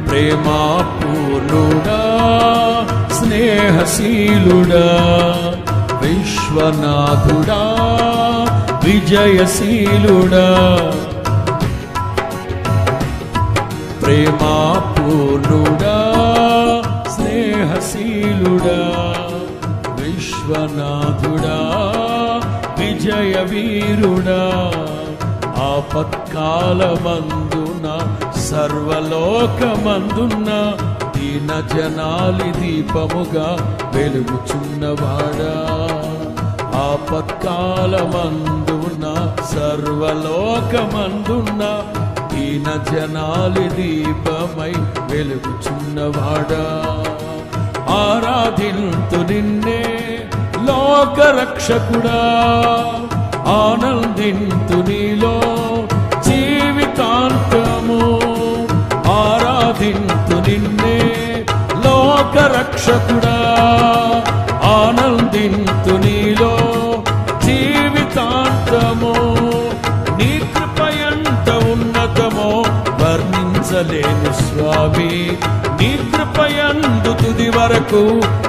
ప్రేమా పూర్ణుడా స్నేహశీలుడా విశ్వనాథుడా విజయశీలుడా ప్రేమా పూర్ణుడా స్నేహశీలుడా విశ్వనాథుడా విజయ వీరుడా ఆపత్కాలమందున సర్వలోకమందున్న దీన జనాలి దీపముగా వెలుగుచున్నవాడా ఆపత్కాలమందున సర్వలోకమందున్న దీన జనాలి దీపమై వెలుగుచున్నవాడా ఆరాధింతు నిన్నే లోకరక్షకుడా ఆనందింతు నీలో జీవితాంతము ఆరాధింతు నిన్నే లోకరక్షకుడా ఆనందింతు నీలో జీవితాంతము నీ కృప ఎంత ఉన్నతమో వర్ణించలేను స్వామి నీ కృపయందు తుది వరకు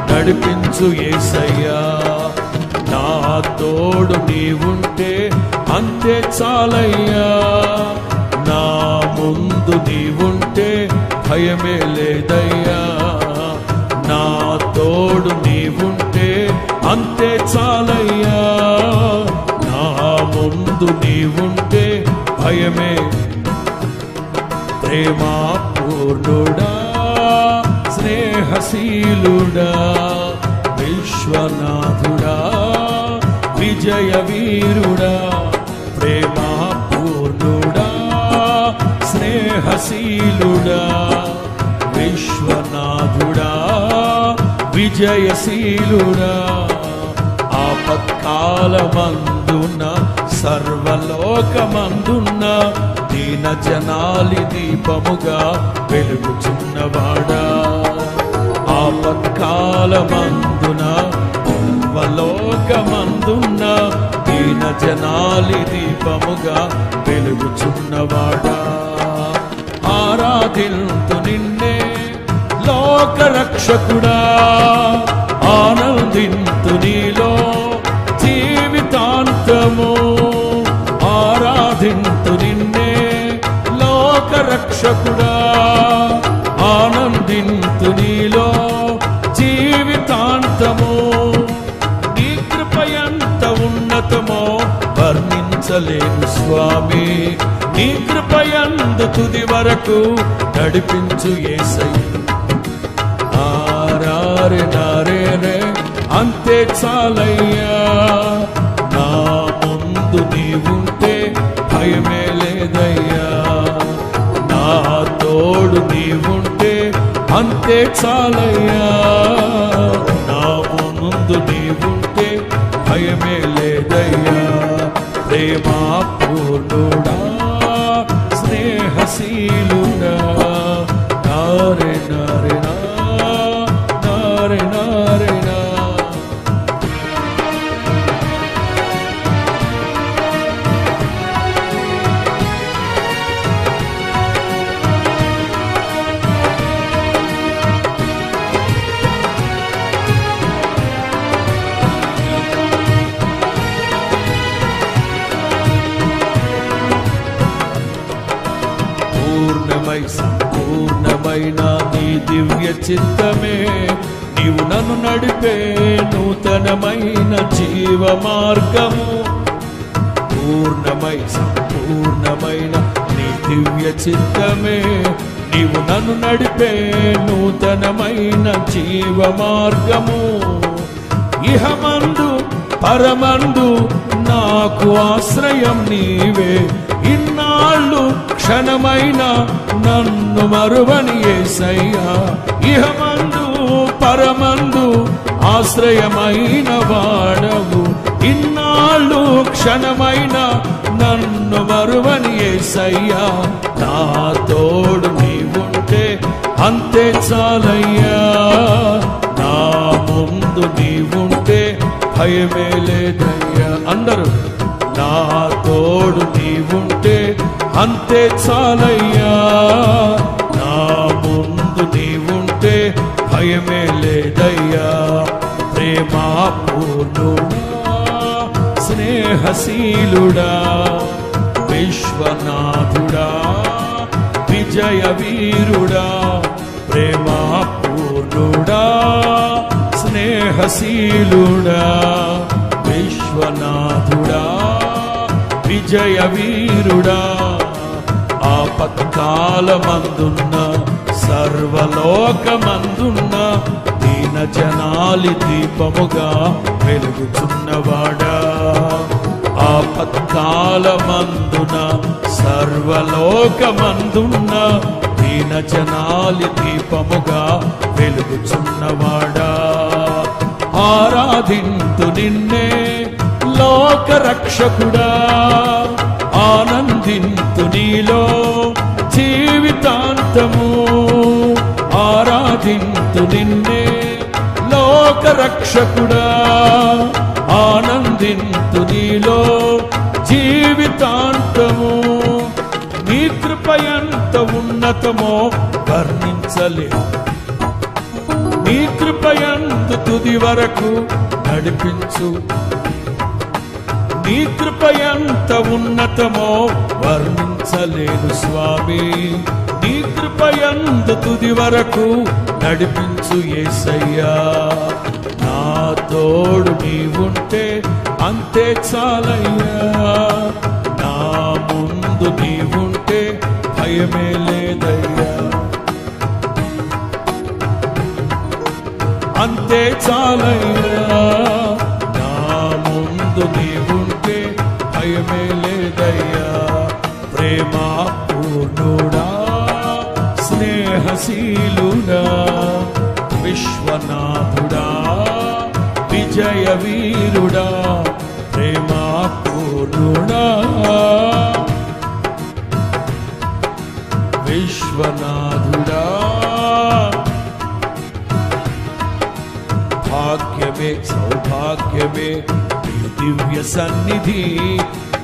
నడిపించు యేసయ్యా నా తోడు నీవుంటే అంతే చాలయ్యా నా ముందు నీవుంటే భయమే లేదయ్యా నా తోడు నీవుంటే అంతే చాలయ్యా నా ముందు నీవుంటే భయమే ప్రేమా పూర్ణుడా స్నేహశీలుడా విశ్వనాథుడా విజయ వీరుడా ప్రేమా పూర్ణుడా స్నేహశీలుడా విశ్వనాథుడా విజయశీలుడా ఆపత్కాలమందున సర్వలోకమందున్న దీన జనాలి దీపముగా వెలుగుచున్నవాడా ఆపత్కాలమందున సర్వలోకమందున్న దీన జనాలి దీపముగా వెలుగుచున్నవాడా ఆరాధింతు నిన్నే లోకరక్షకుడా ఆనందింతు నీలో జీవితాంతము ఆరాధింతు నిన్నే లోకరక్షకుడా ఆనందింతు నీలో జీవితాంతము నీ కృప ఎంత ఉన్నతమో వర్ణించలేను స్వామి నీ కృపయందు తుది వరకు నడిపించు యేసయ్యా ఆరారే నారే రే అంతే చాలయ్యా నా ముందు నీవుంటే భయమే లేదయ్యా నా తోడు నీవుంటే అంతే చాలయ్యా నా ముందు నీవుంటే భయమే లేదయ్యా ప్రేమా పూర్ణుడా స్నేహశీలుడా నారే నారే నారే నారే నా సంపూర్ణమైన నీ దివ్య చిత్తమే నీవు నన్ను నడిపే నూతనమైన జీవ మార్గము సంపూర్ణమైన నీ దివ్య చిత్తమే నీవు నన్ను నడిపే నూతనమైన జీవ మార్గము ఇహమందు పరమందు నాకు ఆశ్రయం నీవే ఇన్నాళ్ళు క్షణమైన నన్ను మరువని యేసయ్యా ఇహమందు పరమందు ఆశ్రయమైన వాడవు ఇన్నాళ్ళు క్షణమైన నన్ను మరువని యేసయ్యా నా తోడు నీవుంటే అంతే చాలయ్యా నా ముందు నీవుంటే భయమే లేదయ్యా అందరూ నా తోడు నీవుంటే అంతే చాలయ్యా. నా ముందు నీవుంటే భయమే లేదయ్యా. ప్రేమా పూర్ణుడా, స్నేహశీలుడా, విశ్వనాథుడా, విజయ వీరుడా, ప్రేమా పూర్ణుడా, స్నేహశీలుడా, విశ్వనాథుడా, విజయ వీరుడా. ఆపత్కాలమందున్న సర్వలోకమందున్న దీన జనాలి దీపముగా వెలుగుచున్నవాడా. ఆపత్కాలమందున సర్వలోకమందున్న దీన జనాలి దీపముగా వెలుగుచున్నవాడా. ఆరాధింతు నిన్నే లోకరక్షకుడా, ఆనందింతు నీలో జీవితాంతము. ఆరాధింతు నిన్నే లోకరక్షకుడా, ఆనందింతు నీలో జీవితాంతము. నీ కృప ఎంత ఉన్నతమో వర్ణించలేము. నీ కృప ఎంత తుది వరకు నడిపించు. నీ కృప ఎంత ఉన్నతమో వర్ణించలేను స్వామి. నీ కృప ఎంత తుది వరకు నడిపించు యేసయ్యా. నా తోడు నీవుంటే అంతే చాలయ్యా. నా ముందు నీవుంటే భయమే లేదయ్యా. అంతే చాలయ్యా. నా ముందు నీవుంటే భయమే లేదయ్యా. ప్రేమా పూర్ణుడా, స్నేహశీలుడా, విశ్వనాథుడా, విజయ వీరుడా, ప్రేమా పూర్ణుడా, విశ్వనాథుడా. భాగ్యమే సౌభాగ్యమే నీ దివ్య సన్నిధి.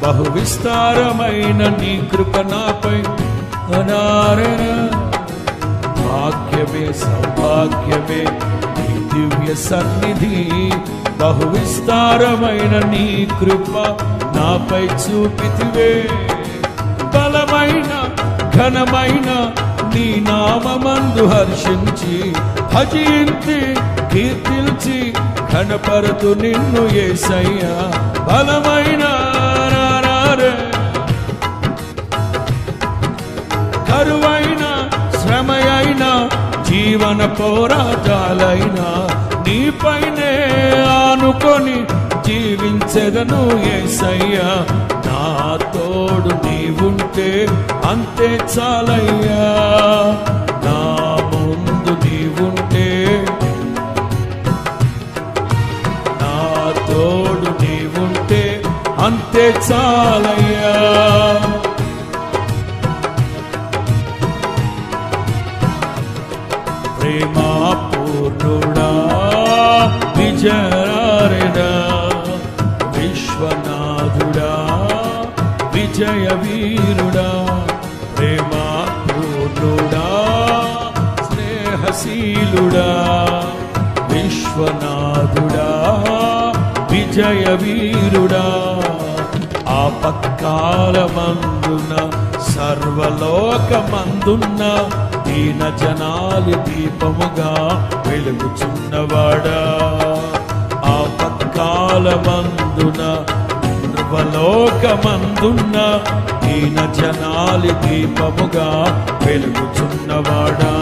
బహు విస్తారమైన నీ కృప నాపై అనారణ. భాగ్యమే సౌభాగ్యమే నీ దివ్య సన్నిధి. బహు విస్తారమైన నీ కృప నాపై చూపితివే. బలమైన ఘనమైన నీ నామమందు హర్షించి భజించి కీర్తిల్చి ఘనపరతు నిన్ను యేసయ్యా. బలమైన కరువైన శ్రమయైన జీవన పోరాటాలైన నీపైనే ఆనుకొని జీవించెదను యేసయ్యా. నా తోడు నీవుంటే అంతే చాలయ్యా. నా ముందు నీవుంటే, నా తోడు నీవుంటే అంతే చాలయ్యా. ప్రేమా పూర్ణుడా, విజయారణా, విశ్వనాథుడా, విజయ వీరుడా, ప్రేమా పూర్ణుడా, స్నేహశీలుడా, విశ్వనాథుడా, విజయ వీరుడా. ఆపత్కాలమందున సర్వలోకమందున్న దీన జనాలి దీపముగా వెలుగుచున్నవాడా. ఆపత్కాలమందున సర్వలోకమందున్న దీన జనాలి దీపముగా వెలుగుచున్నవాడా.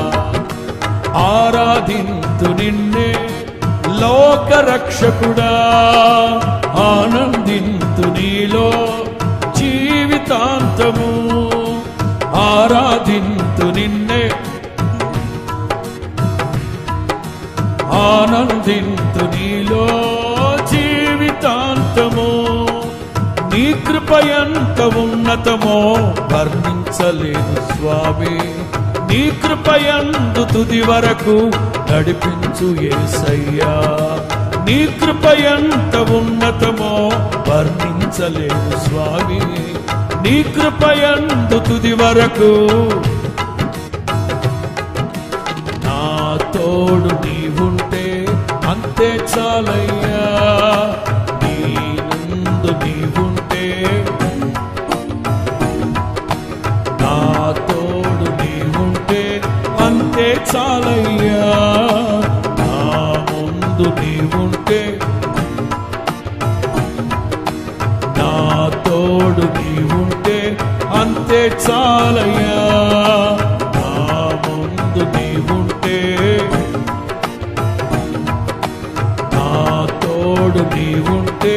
ఆరాధింతు నిన్నే లోకరక్షకుడా, ఆనందింతు నీలో జీవితాంతము. ఆరాధింతు నిన్నే, ఆనందింతు నీలో జీవితాంతము. నీ కృప ఎంత ఉన్నతమో వర్ణించలేను స్వామి. నీ కృప యందు తుది వరకు నడిపించు యేసయ్యా. నీ కృప ఎంత ఉన్నతమో వర్ణించలేను స్వామి. నీ కృపయందు తుది వరకు నా తోడు నీవుంటే అంతే చాలయ్యా నీ ముందు నీవుంటే నా తోడు నీవుంటే అంతే చాలయ్యా నా ముందు నీవుంటే నా తోడు నీవుంటే అంతే చాలయ్యా నా ముందు నీవుంటే నా తోడు నీవుంటే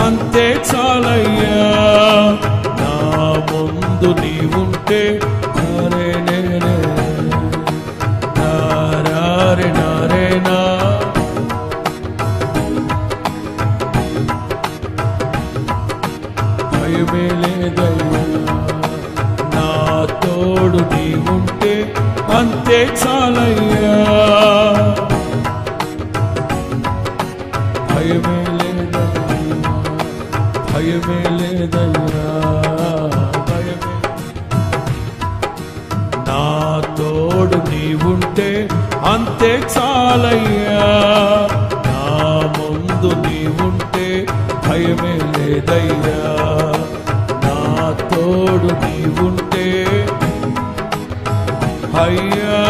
అంతే చాలయ్యా నా ముందు నీవుంటే నరే నేనే నారే నారే నా భయమే లేదయ్యా నా తోడు నీవుంటే అంతే చాలయ్యా భయమే లేదయ్యా భయమే లేదయ్యా భయమే నా తోడు నీవుంటే అంతే చాలయ్యా నా ముందు నీవుంటే భయమే లేదయ్యా నా తోడు నీవుంటే అయ్యా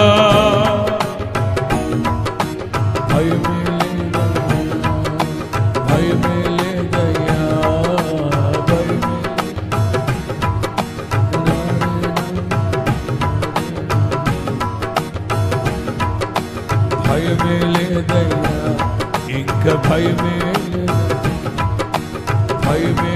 భయమే లేదయ్యా భయమే లేదయ్యా భయమే లేదయ్యా ఇంకా భయమే భయమే